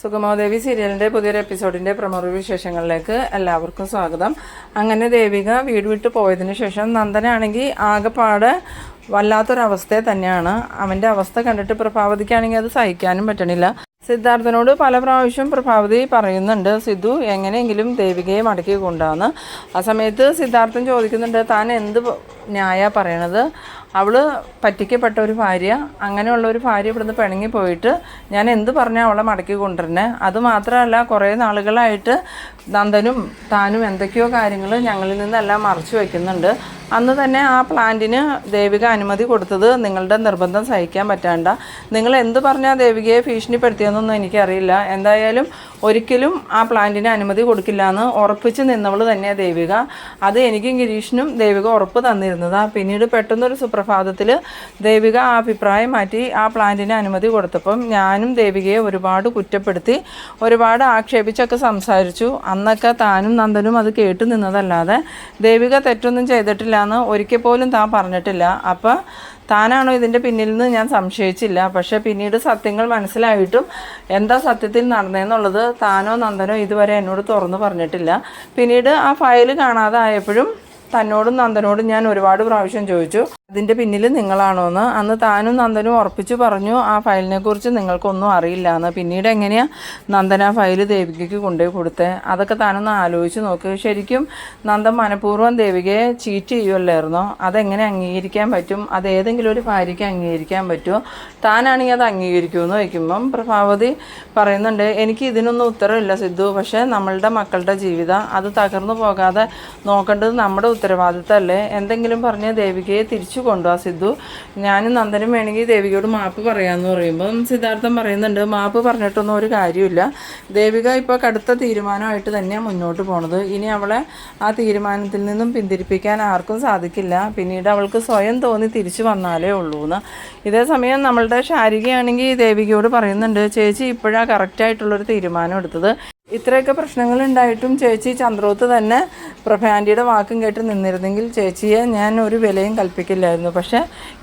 സുഗമോദേവി സീരിയലിൻ്റെ പുതിയൊരു എപ്പിസോഡിൻ്റെ പ്രമോ വിശേഷങ്ങളിലേക്ക് എല്ലാവർക്കും സ്വാഗതം. അങ്ങനെ ദേവിക വീട് വിട്ട് പോയതിന് ശേഷം നന്ദനാണെങ്കിൽ ആകെപ്പാടെ വല്ലാത്തൊരവസ്ഥയെ തന്നെയാണ്. അവൻ്റെ അവസ്ഥ കണ്ടിട്ട് പ്രഭാവതിക്കാണെങ്കിൽ അത് സഹിക്കാനും പറ്റണില്ല. സിദ്ധാർത്ഥനോട് പല പ്രാവശ്യം പ്രഭാവതി പറയുന്നുണ്ട് സിദ്ധു എങ്ങനെയെങ്കിലും ദേവികയെ മടക്കി കൊണ്ടാന്ന്. ആ സമയത്ത് സിദ്ധാർത്ഥൻ ചോദിക്കുന്നുണ്ട്, താൻ എന്ത് ന്യായ പറയണത്? അവൾ പറ്റിക്കപ്പെട്ട ഒരു ഭാര്യ, അങ്ങനെയുള്ള ഒരു ഭാര്യ ഇവിടുന്ന് പിണങ്ങി പോയിട്ട് ഞാൻ എന്ത് പറഞ്ഞാൽ അവളെ മടക്കി കൊണ്ടുവരണേ? അതുമാത്രമല്ല, കുറേ നാളുകളായിട്ട് നന്ദനും താനും എന്തൊക്കെയോ കാര്യങ്ങൾ ഞങ്ങളിൽ നിന്നെല്ലാം മറച്ചു വയ്ക്കുന്നുണ്ട്. അന്ന് തന്നെ ആ പ്ലാന്റിന് ദേവിക അനുമതി കൊടുത്തത് നിങ്ങളുടെ നിർബന്ധം സഹിക്കാൻ പറ്റാണ്ട. നിങ്ങൾ എന്ത് പറഞ്ഞാൽ ദേവികയെ ഭീഷണിപ്പെടുത്തിയെന്നൊന്നും എനിക്കറിയില്ല. എന്തായാലും ഒരിക്കലും ആ പ്ലാന്റിന് അനുമതി കൊടുക്കില്ല എന്ന് ഉറപ്പിച്ച് നിന്നവൾ തന്നെയാണ് ദേവിക. അത് എനിക്കും ഗിരീഷിനും ദേവിക ഉറപ്പ് തന്നിരുന്നതാണ്. പിന്നീട് പെട്ടെന്നൊരു സുപ്രഭാതത്തിൽ ദേവിക ആ അഭിപ്രായം മാറ്റി ആ പ്ലാന്റിന് അനുമതി കൊടുത്തപ്പം ഞാനും ദേവികയെ ഒരുപാട് കുറ്റപ്പെടുത്തി, ഒരുപാട് ആക്ഷേപിച്ചൊക്കെ സംസാരിച്ചു. അന്നൊക്കെ താനും നന്ദനും അത് കേട്ടു നിന്നതല്ലാതെ ദേവിക തെറ്റൊന്നും ചെയ്തിട്ടില്ല എന്ന് ഒരിക്കൽ പോലും താൻ പറഞ്ഞിട്ടില്ല. അപ്പം താനാണോ ഇതിൻ്റെ പിന്നിൽ നിന്ന് ഞാൻ സംശയിച്ചില്ല. പക്ഷേ പിന്നീട് സത്യങ്ങൾ മനസ്സിലായിട്ടും എന്താ സത്യത്തിൽ നടന്നതെന്നുള്ളത് താനോ നന്ദനോ ഇതുവരെ എന്നോട് തുറന്നു പറഞ്ഞിട്ടില്ല. പിന്നീട് ആ ഫയൽ കാണാതെ ആയപ്പോഴും തന്നോടും നന്ദനോടും ഞാൻ ഒരുപാട് പ്രാവശ്യം ചോദിച്ചു, അതിൻ്റെ പിന്നിൽ നിങ്ങളാണോ എന്ന്. അന്ന് താനും നന്ദനും ഉറപ്പിച്ചു പറഞ്ഞു ആ ഫയലിനെ കുറിച്ച് നിങ്ങൾക്കൊന്നും അറിയില്ല എന്ന്. പിന്നീട് എങ്ങനെയാണ് നന്ദൻ ആ ഫയൽ ദേവികയ്ക്ക് കൊണ്ടുപോയി കൊടുത്തത്? അതൊക്കെ താനൊന്ന് ആലോചിച്ച് നോക്ക്. ശരിക്കും നന്ദൻ മനഃപൂർവ്വം ദേവികയെ ചീറ്റ് ചെയ്യുമല്ലായിരുന്നോ? അതെങ്ങനെ അംഗീകരിക്കാൻ പറ്റും? അത് ഏതെങ്കിലും ഒരു ഭാര്യയ്ക്ക് അംഗീകരിക്കാൻ പറ്റുമോ? താനാണെങ്കിൽ അത് അംഗീകരിക്കുമെന്ന് വയ്ക്കുമ്പം പ്രഭാവതി പറയുന്നുണ്ട്, എനിക്ക് ഇതിനൊന്നും ഉത്തരവില്ല സിദ്ധു. പക്ഷേ നമ്മളുടെ മക്കളുടെ ജീവിതം അത് തകർന്നു പോകാതെ നോക്കേണ്ടത് നമ്മുടെ ഉത്തരവാദിത്തമല്ലേ? എന്തെങ്കിലും പറഞ്ഞ് ദേവികയെ തിരിച്ചു കൊണ്ടുപോകാം സിദ്ധു. ഞാനും നന്ദനും വേണമെങ്കിൽ ദേവികയോട് മാപ്പ് പറയാമെന്ന് പറയുമ്പം സിദ്ധാർത്ഥൻ പറയുന്നുണ്ട്, മാപ്പ് പറഞ്ഞിട്ടൊന്നും ഒരു കാര്യമില്ല. ദേവിക ഇപ്പോൾ കടുത്ത തീരുമാനമായിട്ട് തന്നെയാണ് മുന്നോട്ട് പോണത്. ഇനി അവളെ ആ തീരുമാനത്തിൽ നിന്നും പിന്തിരിപ്പിക്കാൻ ആർക്കും സാധിക്കില്ല. പിന്നീട് അവൾക്ക് സ്വയം തോന്നി തിരിച്ചു വന്നാലേ ഉള്ളൂ എന്ന്. ഇതേ സമയം നമ്മളുടെ ശാരികയാണെങ്കിൽ ദേവികയോട് പറയുന്നുണ്ട്, ചേച്ചി ഇപ്പോഴാണ് കറക്റ്റായിട്ടുള്ളൊരു തീരുമാനം എടുത്തത്. ഇത്രയൊക്കെ പ്രശ്നങ്ങളുണ്ടായിട്ടും ചേച്ചി ചന്ദ്രോത്ത് തന്നെ പ്രഭയാൻ്റിയുടെ വാക്കും കേട്ട് നിന്നിരുന്നെങ്കിൽ ചേച്ചിയെ ഞാൻ ഒരു വിലയും കൽപ്പിക്കില്ലായിരുന്നു. പക്ഷേ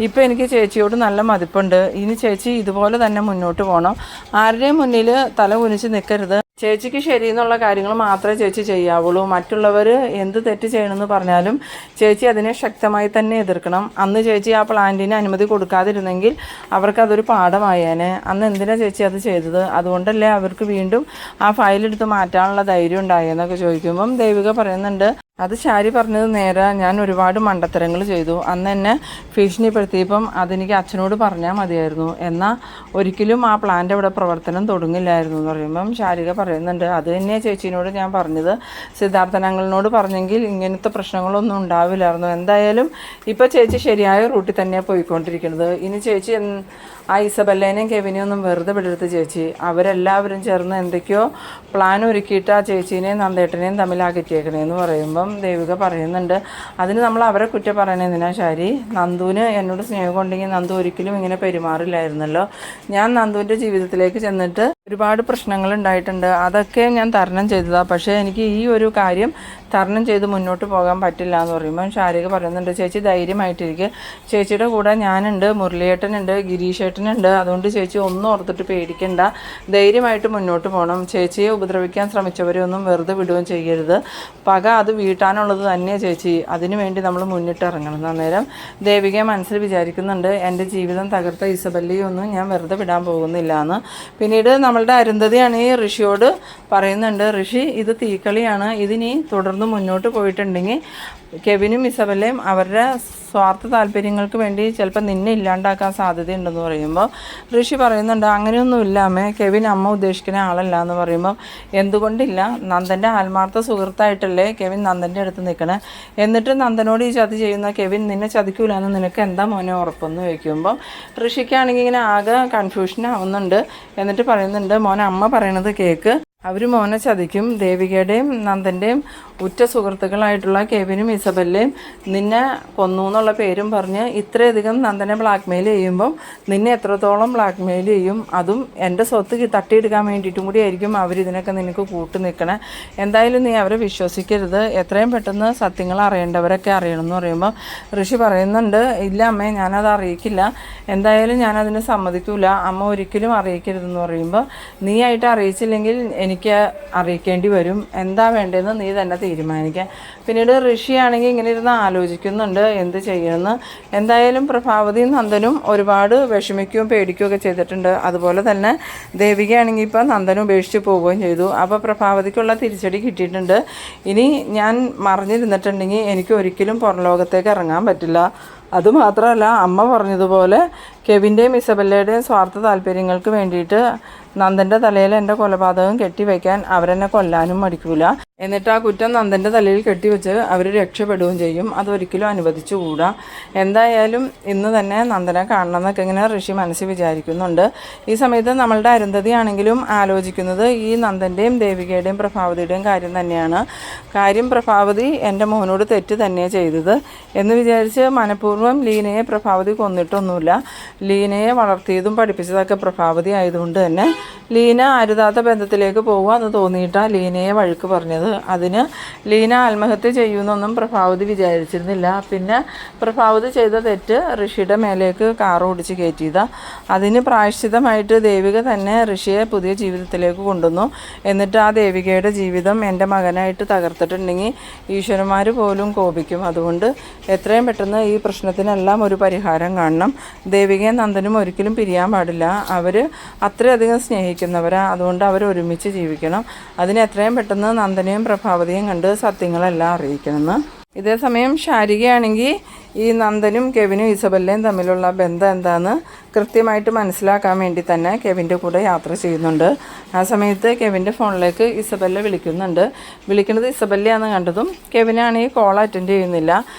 ഇപ്പോൾ എനിക്ക് ചേച്ചിയോട് നല്ല മതിപ്പുണ്ട്. ഇനി ചേച്ചി ഇതുപോലെ തന്നെ മുന്നോട്ട് പോകണം. ആരുടെയും മുന്നിൽ തല കുനിച്ച് നിൽക്കരുത്. ചേച്ചിക്ക് ശരിയെന്നുള്ള കാര്യങ്ങൾ മാത്രമേ ചേച്ചി ചെയ്യാവുള്ളൂ. മറ്റുള്ളവർ എന്ത് തെറ്റ് ചെയ്യണമെന്ന് പറഞ്ഞാലും ചേച്ചി അതിനെ ശക്തമായി തന്നെ എതിർക്കണം. അന്ന് ചേച്ചി ആ പ്ലാന്റിന് അനുമതി കൊടുക്കാതിരുന്നെങ്കിൽ അവർക്കതൊരു പാഠമായേനെ. അന്ന് എന്തിനാണ് ചേച്ചി അത് ചെയ്തത്? അതുകൊണ്ടല്ലേ അവർക്ക് വീണ്ടും ആ ഫയലെടുത്ത് മാറ്റാനുള്ള ധൈര്യം ഉണ്ടായെന്നൊക്കെ ചോദിക്കുമ്പം ദേവിക പറയുന്നുണ്ട്, അത് ശാരി പറഞ്ഞത് നേരെ. ഞാൻ ഒരുപാട് മണ്ടത്തരങ്ങൾ ചെയ്തു. അന്ന് എന്നെ ഭീഷണിപ്പെടുത്തിയപ്പം അതെനിക്ക് അച്ഛനോട് പറഞ്ഞാൽ മതിയായിരുന്നു. എന്നാൽ ഒരിക്കലും ആ പ്ലാന്റ് അവിടെ പ്രവർത്തനം തുടങ്ങില്ലായിരുന്നു എന്ന് പറയുമ്പം ശാരിക പറയുന്നുണ്ട്, അത് തന്നെയാണ് ചേച്ചീനോട് ഞാൻ പറഞ്ഞത്. സിദ്ധാർത്ഥനങ്ങളോട് പറഞ്ഞെങ്കിൽ ഇങ്ങനത്തെ പ്രശ്നങ്ങളൊന്നും ഉണ്ടാവില്ലായിരുന്നു. എന്തായാലും ഇപ്പോൾ ചേച്ചി ശരിയായ റൂട്ടിൽ തന്നെയാണ് പോയിക്കൊണ്ടിരിക്കുന്നത്. ഇനി ചേച്ചി ആ ഇസബല്ലേനെയും കെവിനെയും ഒന്നും വെറുതെ വിടരുത് ചേച്ചി. അവരെല്ലാവരും ചേർന്ന് എന്തൊക്കെയോ പ്ലാൻ ഒരുക്കിയിട്ട് ആ ചേച്ചീനെയും നന്ദേട്ടനെയും തമ്മിൽ അകറ്റിയേക്കണേന്ന് പറയുമ്പം ദേവിക പറയുന്നുണ്ട്, അതിന് നമ്മൾ അവരെ കുറ്റം പറയണേന്തിനാ ശാരി? നന്ദുവിന് എന്നോട് സ്നേഹം കൊണ്ടെങ്കിൽ നന്ദു ഒരിക്കലും ഇങ്ങനെ പെരുമാറില്ലായിരുന്നല്ലോ. ഞാൻ നന്ദുവിൻ്റെ ജീവിതത്തിലേക്ക് ചെന്നിട്ട് ഒരുപാട് പ്രശ്നങ്ങൾ ഉണ്ടായിട്ടുണ്ട്. അതൊക്കെ ഞാൻ തരണം ചെയ്തതാണ്. പക്ഷേ എനിക്ക് ഈ ഒരു കാര്യം തരണം ചെയ്ത് മുന്നോട്ട് പോകാൻ പറ്റില്ല എന്ന് പറയുമ്പോൾ ശാരിക പറയുന്നുണ്ട്, ചേച്ചി ധൈര്യമായിട്ടിരിക്കുക. ചേച്ചിയുടെ കൂടെ ഞാനുണ്ട്, മുരളിയേട്ടനുണ്ട്, ഗിരീഷേട്ടനുണ്ട്. അതുകൊണ്ട് ചേച്ചി ഒന്നും ഓർത്തിട്ട് പേടിക്കണ്ട. ധൈര്യമായിട്ട് മുന്നോട്ട് പോകണം. ചേച്ചിയെ ഉപദ്രവിക്കാൻ ശ്രമിച്ചവരെ ഒന്നും വെറുതെ വിടുകയും ചെയ്യരുത്. പക അത് വീട്ടാനുള്ളത് തന്നെയാണ് ചേച്ചി. അതിനുവേണ്ടി നമ്മൾ മുന്നിട്ടിറങ്ങണം. അന്നേരം ദേവികയെ മനസ്സിൽ വിചാരിക്കുന്നുണ്ട്, എൻ്റെ ജീവിതം തകർത്ത ഇസബല്ലിയൊന്നും ഞാൻ വെറുതെ വിടാൻ പോകുന്നില്ല എന്ന്. പിന്നീട് നമ്മളുടെ അരുന്ധതിയാണ് ഈ ഋഷിയോട് പറയുന്നുണ്ട്, ഋഷി ഇത് തീക്കളിയാണ്. ഇതിനി തുടർന്ന് മുന്നോട്ട് പോയിട്ടുണ്ടെങ്കിൽ കെവിനും ഇസബല്ലയും അവരുടെ സ്വാർത്ഥ താല്പര്യങ്ങൾക്ക് വേണ്ടി ചിലപ്പോൾ നിന്നെ ഇല്ലാണ്ടാക്കാൻ സാധ്യതയുണ്ടെന്ന് പറയുമ്പോൾ ഋഷി പറയുന്നുണ്ട്, അങ്ങനെയൊന്നുമില്ല അമ്മേ, കെവിൻ അമ്മ ഉദ്ദേശിക്കുന്ന ആളല്ല എന്ന് പറയുമ്പോൾ എന്തുകൊണ്ടില്ല? നന്ദൻ്റെ ആത്മാർത്ഥ സുഹൃത്തായിട്ടല്ലേ കെവിൻ നന്ദൻ്റെ അടുത്ത് നിൽക്കണേ. എന്നിട്ട് നന്ദനോട് ഈ ചതി ചെയ്യുന്ന കെവിൻ നിന്നെ ചതിക്കൂല എന്ന് നിനക്ക് എന്താ മോനെ ഉറപ്പെന്ന് വയ്ക്കുമ്പോൾ ഋഷിക്കാണെങ്കിൽ ഇങ്ങനെ ആകെ കൺഫ്യൂഷൻ ആവുന്നുണ്ട്. എന്നിട്ട് പറയുന്നുണ്ട്, മോനെ അമ്മ പറയണത് കേൾക്ക്, അവർ മോനെ ചതിക്കും. ദേവികയുടെയും നന്ദൻ്റെയും ഉറ്റ സുഹൃത്തുക്കളായിട്ടുള്ള കെവിനും ഇസബല്ലയും നിന്നെ കൊന്നു എന്നുള്ള പേരും പറഞ്ഞ് ഇത്രയധികം നന്ദനെ ബ്ലാക്ക്മെയിൽ ചെയ്യുമ്പം നിന്നെ എത്രത്തോളം ബ്ലാക്ക്മെയിൽ ചെയ്യും, അതും എൻ്റെ സ്വത്ത് തട്ടിയെടുക്കാൻ വേണ്ടിയിട്ടും കൂടി ആയിരിക്കും അവരിതിനൊക്കെ നിനക്ക് കൂട്ടു നിൽക്കണേ. എന്തായാലും നീ അവരെ വിശ്വസിക്കരുത്, എത്രയും പെട്ടെന്ന് സത്യങ്ങൾ അറിയേണ്ടവരൊക്കെ അറിയണം എന്ന് പറയുമ്പോൾ ഋഷി പറയുന്നുണ്ട്, ഇല്ല അമ്മേ, ഞാനത് അറിയിക്കില്ല, എന്തായാലും ഞാനതിന് സമ്മതിക്കില്ല, അമ്മ ഒരിക്കലും അറിയിക്കരുതെന്ന് പറയുമ്പോൾ നീ ആയിട്ട് അറിയിച്ചില്ലെങ്കിൽ എനിക്ക് അറിയിക്കേണ്ടി വരും, എന്താ വേണ്ടതെന്ന് നീ തന്നെ തീരുമാനിക്കുക. പിന്നീട് ഋഷിയാണെങ്കിൽ ഇങ്ങനെ ഇരുന്ന് ആലോചിക്കുന്നുണ്ട് എന്ത് ചെയ്യണമെന്ന്. എന്തായാലും പ്രഭാവതിയും നന്ദനും ഒരുപാട് വിഷമിക്കുകയും പേടിക്കുകയൊക്കെ ചെയ്തിട്ടുണ്ട്. അതുപോലെ തന്നെ ദേവികയാണെങ്കിൽ ഇപ്പോൾ നന്ദനും ഉപേക്ഷിച്ച് പോവുകയും ചെയ്തു. അപ്പോൾ പ്രഭാവതിക്കുള്ള തിരിച്ചടി കിട്ടിയിട്ടുണ്ട്. ഇനി ഞാൻ മറിഞ്ഞിരുന്നിട്ടുണ്ടെങ്കിൽ എനിക്ക് ഒരിക്കലും പുറം ലോകത്തേക്ക് ഇറങ്ങാൻ പറ്റില്ല. അതുമാത്രമല്ല, അമ്മ പറഞ്ഞതുപോലെ കെവിൻ്റെയും ഇസബല്ലയുടെയും സ്വാർത്ഥ താല്പര്യങ്ങൾക്ക് വേണ്ടിയിട്ട് നന്ദൻ്റെ തലയിൽ എൻ്റെ കൊലപാതകം കെട്ടിവെക്കാൻ അവരെന്നെ കൊല്ലാനും മടിക്കൂല. എന്നിട്ട് ആ കുറ്റം നന്ദൻ്റെ തലയിൽ കെട്ടിവെച്ച് അവർ രക്ഷപ്പെടുകയും ചെയ്യും. അതൊരിക്കലും അനുവദിച്ചുകൂടാ. എന്തായാലും ഇന്ന് തന്നെ നന്ദനെ കാണണം എന്നൊക്കെ ഇങ്ങനെ ഋഷി മനസ്സിൽ വിചാരിക്കുന്നുണ്ട്. ഈ സമയത്ത് നമ്മളുടെ അരുന്ധതിയാണെങ്കിലും ആലോചിക്കുന്നത് ഈ നന്ദൻ്റെയും ദേവികയുടെയും പ്രഭാവതിയുടെയും കാര്യം തന്നെയാണ്. കാര്യം പ്രഭാവതി എൻ്റെ മോനോട് തെറ്റ് തന്നെയാണ് ചെയ്തത് എന്ന് വിചാരിച്ച് മനഃപൂർവ്വം ലീനയെ പ്രഭാവതി കൊന്നിട്ടൊന്നുമില്ല. ലീനയെ വളർത്തിയതും പഠിപ്പിച്ചതൊക്കെ പ്രഭാവതി ആയതുകൊണ്ട് തന്നെ ലീന അരുതാത്ത ബന്ധത്തിലേക്ക് പോകുക എന്ന് തോന്നിയിട്ടാണ് ലീനയെ വഴുക്ക് പറഞ്ഞത്. അതിന് ലീന ആത്മഹത്യ ചെയ്യുമെന്നൊന്നും പ്രഭാവതി വിചാരിച്ചിരുന്നില്ല. പിന്നെ പ്രഭാവതി ചെയ്ത തെറ്റ് ഋഷിയുടെ മേലേക്ക് കാർ ഓടിച്ച് കയറ്റിയതാണ്. അതിന് പ്രായശ്ചിത്തമായിട്ട് ദേവിക തന്നെ ഋഷിയെ പുതിയ ജീവിതത്തിലേക്ക് കൊണ്ടുവന്നു. എന്നിട്ട് ആ ദേവികയുടെ ജീവിതം എൻ്റെ മകനായിട്ട് തകർത്തിട്ടുണ്ടെങ്കിൽ ഈശ്വരന്മാർ പോലും കോപിക്കും. അതുകൊണ്ട് എത്രയും പെട്ടെന്ന് ഈ പ്രശ്നത്തിനെല്ലാം ഒരു പരിഹാരം കാണണം. ദേവികയും നന്ദനും ഒരിക്കലും പിരിയാൻ പാടില്ല. അവർ അത്രയധികം സ്നേഹിക്കുന്നവരാ. അതുകൊണ്ട് അവർ ഒരുമിച്ച് ജീവിക്കണം. അതിന് എത്രയും പെട്ടെന്ന് നന്ദനെയും പ്രഭാവതിയും കണ്ട് സത്യങ്ങളെല്ലാം അറിയിക്കണമെന്ന്. ഇതേസമയം ശാരികയാണെങ്കിൽ ഈ നന്ദനും കെവിനും ഇസബല്ലയും തമ്മിലുള്ള ബന്ധം എന്താണെന്ന് കൃത്യമായിട്ട് മനസ്സിലാക്കാൻ വേണ്ടി തന്നെ കെവിൻ്റെ കൂടെ യാത്ര ചെയ്യുന്നുണ്ട്. ആ സമയത്ത് കെവിൻ്റെ ഫോണിലേക്ക് ഇസബല്ല വിളിക്കുന്നുണ്ട്. വിളിക്കുന്നത് ഇസബല്ലയാണെന്ന് കണ്ടതും കെവിനാണെങ്കിൽ കോൾ അറ്റൻഡ് ചെയ്യുന്നില്ല.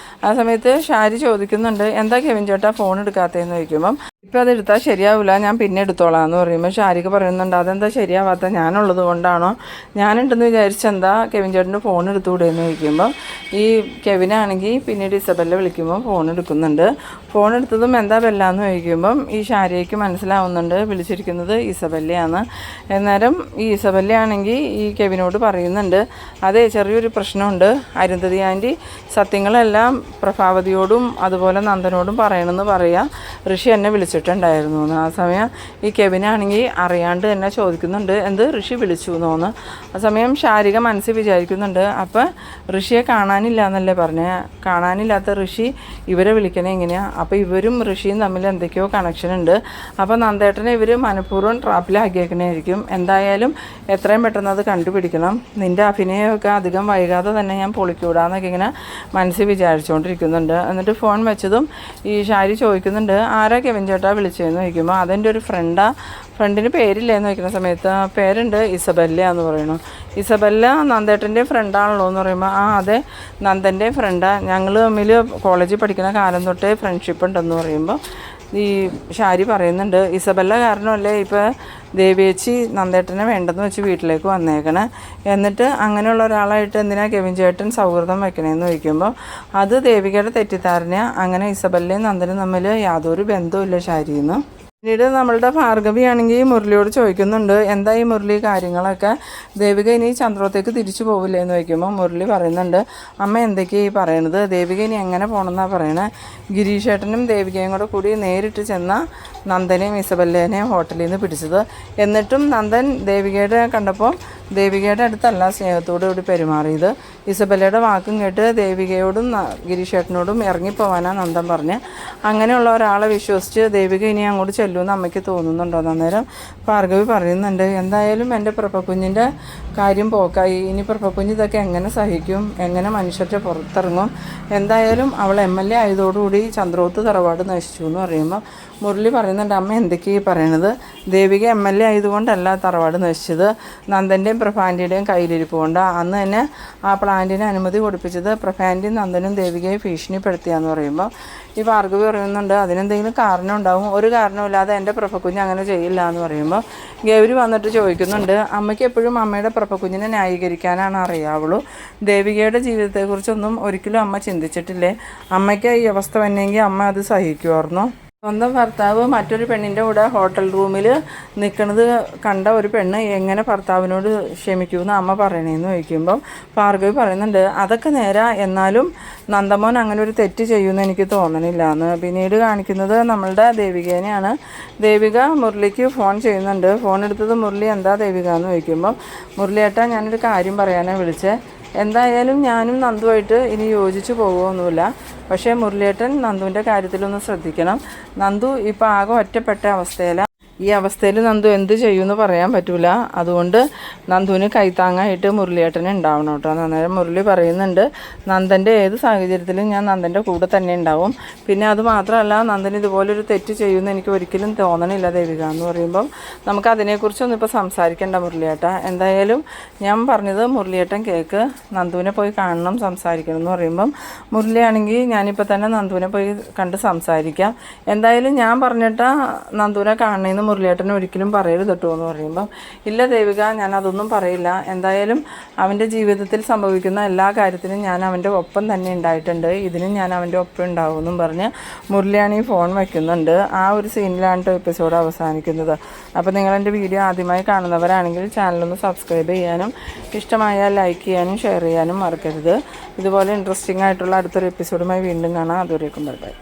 ആ സമയത്ത് ഷാരി ചോദിക്കുന്നുണ്ട്, എന്താ കെവിൻ ചേട്ടാ ഫോൺ എടുക്കാത്തതെന്ന് ചോദിക്കുമ്പം ഇപ്പം അത് എടുത്താൽ ശരിയാവില്ല, ഞാൻ പിന്നെ എടുത്തോളാം എന്ന് പറയുമ്പോൾ ഷാരിക പറയുന്നുണ്ട്, അതെന്താ ശരിയാവാത്ത, ഞാനുള്ളത് കൊണ്ടാണോ, ഞാനുണ്ടെന്ന് വിചാരിച്ചെന്താ കെവിൻ ചേട്ടൻ്റെ ഫോൺ എടുത്തുകൂടെ എന്ന് ചോദിക്കുമ്പോൾ ഈ കെവിനാണെങ്കിൽ പിന്നീട് ഇസബല്ല വിളിക്കുമ്പോൾ ഫോൺ എടുക്കുന്നുണ്ട്. ഫോൺ എടുത്തതും എന്താ ബെല്ലാന്ന് ചോദിക്കുമ്പം ഈ ഷാരിയയ്ക്ക് മനസ്സിലാവുന്നുണ്ട് വിളിച്ചിരിക്കുന്നത് ഇസബല്ലയാണ്. അന്നേരം ഈ ഇസബല്ലയാണെങ്കിൽ ഈ കെവിനോട് പറയുന്നുണ്ട്, അതെ ചെറിയൊരു പ്രശ്നമുണ്ട്, അരുന്ധതി ആൻറ്റി സത്യങ്ങളെല്ലാം പ്രഭാവതിയോടും അതുപോലെ നന്ദനോടും പറയണമെന്ന് പറയാം, ഋഷി എന്നെ വിളിച്ചിട്ടുണ്ടായിരുന്നു എന്ന്. ആ സമയം ഈ കെവിനാണെങ്കിൽ അറിയാണ്ട് തന്നെ ചോദിക്കുന്നുണ്ട്, എന്ത് ഋഷി വിളിച്ചു എന്നോന്ന്. ആ സമയം ശാരിക മനസ്സിൽ വിചാരിക്കുന്നുണ്ട്, അപ്പം ഋഷിയെ കാണാനില്ല എന്നല്ലേ പറഞ്ഞേ, കാണാനില്ലാത്ത ഋഷി ഇവരെ വിളിക്കണേ എങ്ങനെയാണ്, അപ്പോൾ ഇവരും ഋഷിയും തമ്മിൽ എന്തൊക്കെയോ കണക്ഷൻ ഉണ്ട്, അപ്പോൾ നന്ദേട്ടനെ ഇവർ മനഃപൂർവ്വം ട്രാപ്പിലാക്കിയേക്കണായിരിക്കും. എന്തായാലും എത്രയും പെട്ടെന്ന് അത് കണ്ടുപിടിക്കണം, നിൻ്റെ അഭിനയമൊക്കെ അധികം വൈകാതെ തന്നെ ഞാൻ പൊളിക്കൂടാന്നൊക്കെ ഇങ്ങനെ മനസ്സിൽ വിചാരിച്ചുകൊണ്ടിരിക്കുന്നുണ്ട്. എന്നിട്ട് ഫോൺ വെച്ചതും ഈ ഷാരി ചോദിക്കുന്നുണ്ട്, ആരാ കെവിൻ ചേട്ടാ വിളിച്ചതെന്ന് ചോദിക്കുമ്പോൾ അതെൻ്റെ ഒരു ഫ്രണ്ടിന് പേരില്ലേന്ന് ചോദിക്കുന്ന സമയത്ത് പേരുണ്ട്, ഇസബല്ല എന്ന് പറയണു. ഇസബല്ല നന്ദേട്ടൻ്റെ ഫ്രണ്ടാണല്ലോ എന്ന് പറയുമ്പോൾ അതെ നന്ദൻ്റെ ഫ്രണ്ടാണ്, ഞങ്ങൾ തമ്മിൽ കോളേജിൽ പഠിക്കുന്ന കാലം തൊട്ടേ ഫ്രണ്ട്ഷിപ്പ് ഉണ്ടെന്ന് പറയുമ്പോൾ ഈ ഷാരി പറയുന്നുണ്ട്, ഇസബല്ല കാരണമല്ലേ ഇപ്പോൾ ദേവിയേച്ചി നന്ദേട്ടനെ വേണ്ടെന്ന് വെച്ച് വീട്ടിലേക്ക് വന്നേക്കണേ, എന്നിട്ട് അങ്ങനെയുള്ള ഒരാളായിട്ട് എന്തിനാണ് കെവിൻ ചേട്ടൻ സൗഹൃദം വെക്കണേന്ന് ചോദിക്കുമ്പോൾ അത് ദേവികയുടെ തെറ്റിദ്ധാരണ, അങ്ങനെ ഇസബല്ലയും നന്ദനും തമ്മിൽ യാതൊരു ബന്ധവുമില്ല ഷാരിന്ന്. പിന്നീട് നമ്മളുടെ ഭാർഗവിയാണെങ്കിൽ മുരളിയോട് ചോദിക്കുന്നുണ്ട്, എന്താ ഈ മുരളി കാര്യങ്ങളൊക്കെ, ദേവിക ഇനി ചന്ദ്രോത്തേക്ക് തിരിച്ചു പോവില്ലേ എന്ന് ചോദിക്കുമ്പോൾ മുരളി പറയുന്നുണ്ട്, അമ്മ എന്തൊക്കെയാണ് ഈ പറയണത്, ദേവിക ഇനി എങ്ങനെ പോകണമെന്നാണ് പറയണേ, ഗിരീഷേട്ടനും ദേവികയും കൂടി നേരിട്ട് ചെന്ന നന്ദനെയും ഇസബല്ലേനെയും ഹോട്ടലിൽ നിന്ന് പിടിച്ചത്, എന്നിട്ടും നന്ദൻ ദേവികയുടെ കണ്ടപ്പോൾ ദേവികയുടെ അടുത്തല്ല സ്നേഹത്തോടു കൂടി പെരുമാറിയത്. ഇസബല്ലയുടെ വാക്കും കേട്ട് ദേവികയോടും ഗിരീഷേട്ടനോടും ഇറങ്ങിപ്പോവാനാണ് നന്ദൻ പറഞ്ഞ്. അങ്ങനെയുള്ള ഒരാളെ വിശ്വസിച്ച് ദേവിക ഇനി അങ്ങോട്ട് ചെല്ലുമെന്ന് അമ്മയ്ക്ക് തോന്നുന്നുണ്ടോ? അന്നേരം ഭാർഗവി പറയുന്നുണ്ട്, എന്തായാലും എൻ്റെ പ്രഭക്കുഞ്ഞിൻ്റെ കാര്യം പോക്കായി, ഇനി പ്രഭക്കുഞ്ഞ് ഇതൊക്കെ എങ്ങനെ സഹിക്കും, എങ്ങനെ മനുഷ്യരുടെ പുറത്തിറങ്ങും, എന്തായാലും അവൾ MLA ആയതോടുകൂടി ചന്ദ്രോത്ത് തറവാട് നശിച്ചു എന്ന് പറയുമ്പോൾ മുരളി പറയുന്നുണ്ട്, അമ്മ എന്തൊക്കെയാണ് പറയണത്? ദേവിക MLA ആയതുകൊണ്ടല്ല തറവാട് നശിച്ചത്, നന്ദൻ്റെയും പ്രഭാൻ്റെയും കയ്യിലിരിപ്പ് കൊണ്ട്. അന്ന് തന്നെ ആ പ്ലാന്റിന് അനുമതി കൊടുപ്പിച്ചത് പ്രഭാൻ്റെയും നന്ദനും ദേവികയെ ഭീഷണിപ്പെടുത്തിയാന്ന് പറയുമ്പോൾ ഈ ഭാർഗവി പറയുന്നുണ്ട്, അതിനെന്തെങ്കിലും കാരണം ഉണ്ടാവും, ഒരു കാരണമില്ലാതെ എൻ്റെ പ്രഭക്കുഞ്ഞ് അങ്ങനെ ചെയ്യില്ല എന്ന് പറയുമ്പോൾ ഗൗരി വന്നിട്ട് ചോദിക്കുന്നുണ്ട്, അമ്മയ്ക്ക് എപ്പോഴും അമ്മയുടെ പ്രഭക്കുഞ്ഞിനെ ന്യായീകരിക്കാനാണ് അറിയാവുള്ളൂ, ദേവികയുടെ ജീവിതത്തെക്കുറിച്ചൊന്നും ഒരിക്കലും അമ്മ ചിന്തിച്ചിട്ടില്ലേ? അമ്മയ്ക്ക് ഈ അവസ്ഥ വന്നെങ്കിൽ അമ്മ അത് സഹിക്കുമായിരുന്നോ? സ്വന്തം ഭർത്താവ് മറ്റൊരു പെണ്ണിൻ്റെ കൂടെ ഹോട്ടൽ റൂമിൽ നിൽക്കുന്നത് കണ്ട ഒരു പെണ്ണ് എങ്ങനെ ഭർത്താവിനോട് ക്ഷമിക്കുമെന്ന് അമ്മ പറയണേന്ന് ചോദിക്കുമ്പം ഭാർഗവി പറയുന്നുണ്ട്, അതൊക്കെ നേരാ, എന്നാലും നന്ദമോൻ അങ്ങനെ ഒരു തെറ്റ് ചെയ്യുമെന്ന് എനിക്ക് തോന്നണില്ല എന്ന്. പിന്നീട് കാണിക്കുന്നത് നമ്മളുടെ ദേവികേനെയാണ്. ദേവിക മുരളിക്ക് ഫോൺ ചെയ്യുന്നുണ്ട്. ഫോൺ എടുത്തത് മുരളി, എന്താ ദേവിക എന്ന് ചോദിക്കുമ്പം മുരളിയേട്ടാ, ഞാനൊരു കാര്യം പറയാനാണ് വിളിച്ചേ. എന്തായാലും ഞാനും നന്ദുമായിട്ട് ഇനി യോജിച്ച് പോകുമൊന്നുമില്ല, പക്ഷേ മുരളിയേട്ടൻ നന്ദുവിൻ്റെ കാര്യത്തിലൊന്ന് ശ്രദ്ധിക്കണം. നന്ദു ഇപ്പോൾ ആകെ ഒറ്റപ്പെട്ട അവസ്ഥയിലാണ്. ഈ അവസ്ഥയിൽ നന്ദു എന്ത് ചെയ്യുമെന്ന് പറയാൻ പറ്റില്ല. അതുകൊണ്ട് നന്ദുവിന് കൈത്താങ്ങായിട്ട് മുരളിയേട്ടൻ ഉണ്ടാവണം കേട്ടോ. അന്നേരം മുരളി പറയുന്നുണ്ട്, നന്ദൻ്റെ ഏത് സാഹചര്യത്തിലും ഞാൻ നന്ദൻ്റെ കൂടെ തന്നെ ഉണ്ടാവും. പിന്നെ അത് മാത്രമല്ല, നന്ദൻ ഇതുപോലൊരു തെറ്റ് ചെയ്യുമെന്ന് എനിക്ക് ഒരിക്കലും തോന്നണില്ല ദേവിക എന്ന് പറയുമ്പം നമുക്ക് അതിനെക്കുറിച്ചൊന്നും ഇപ്പോൾ സംസാരിക്കേണ്ട മുരളിയേട്ട. എന്തായാലും ഞാൻ പറഞ്ഞത് മുരളിയേട്ടൻ കേൾക്ക്, നന്ദുവിനെ പോയി കാണണം, സംസാരിക്കണം എന്ന് പറയുമ്പം മുരളിയാണെങ്കിൽ ഞാനിപ്പോൾ തന്നെ നന്ദുവിനെ പോയി കണ്ട് സംസാരിക്കാം. എന്തായാലും ഞാൻ പറഞ്ഞിട്ടാ നന്ദുവിനെ കാണണമെന്ന് മുരളിയേട്ടന് ഒരിക്കലും പറയരുത് കേട്ടോ എന്ന് പറയുമ്പം ഇല്ല ദേവിക, ഞാൻ അതൊന്നും പറയില്ല. എന്തായാലും അവൻ്റെ ജീവിതത്തിൽ സംഭവിക്കുന്ന എല്ലാ കാര്യത്തിനും ഞാൻ അവൻ്റെ ഒപ്പം തന്നെ ഉണ്ടായിട്ടുണ്ട്, ഇതിനും ഞാൻ അവൻ്റെ ഒപ്പം ഉണ്ടാവുമെന്നും പറഞ്ഞ് മുരളിയാണെങ്കിൽ ഫോൺ വയ്ക്കുന്നുണ്ട്. ആ ഒരു സീനിലാണ് കേട്ടോ എപ്പിസോഡ് അവസാനിക്കുന്നത്. അപ്പോൾ നിങ്ങളെൻ്റെ വീഡിയോ ആദ്യമായി കാണുന്നവരാണെങ്കിൽ ചാനലൊന്ന് സബ്സ്ക്രൈബ് ചെയ്യാനും ഇഷ്ടമായാൽ ലൈക്ക് ചെയ്യാനും ഷെയർ ചെയ്യാനും മറക്കരുത്. ഇതുപോലെ ഇൻട്രസ്റ്റിംഗ് ആയിട്ടുള്ള അടുത്തൊരു എപ്പിസോഡുമായി വീണ്ടും കാണാം. അതുവരേക്കും ബൈ.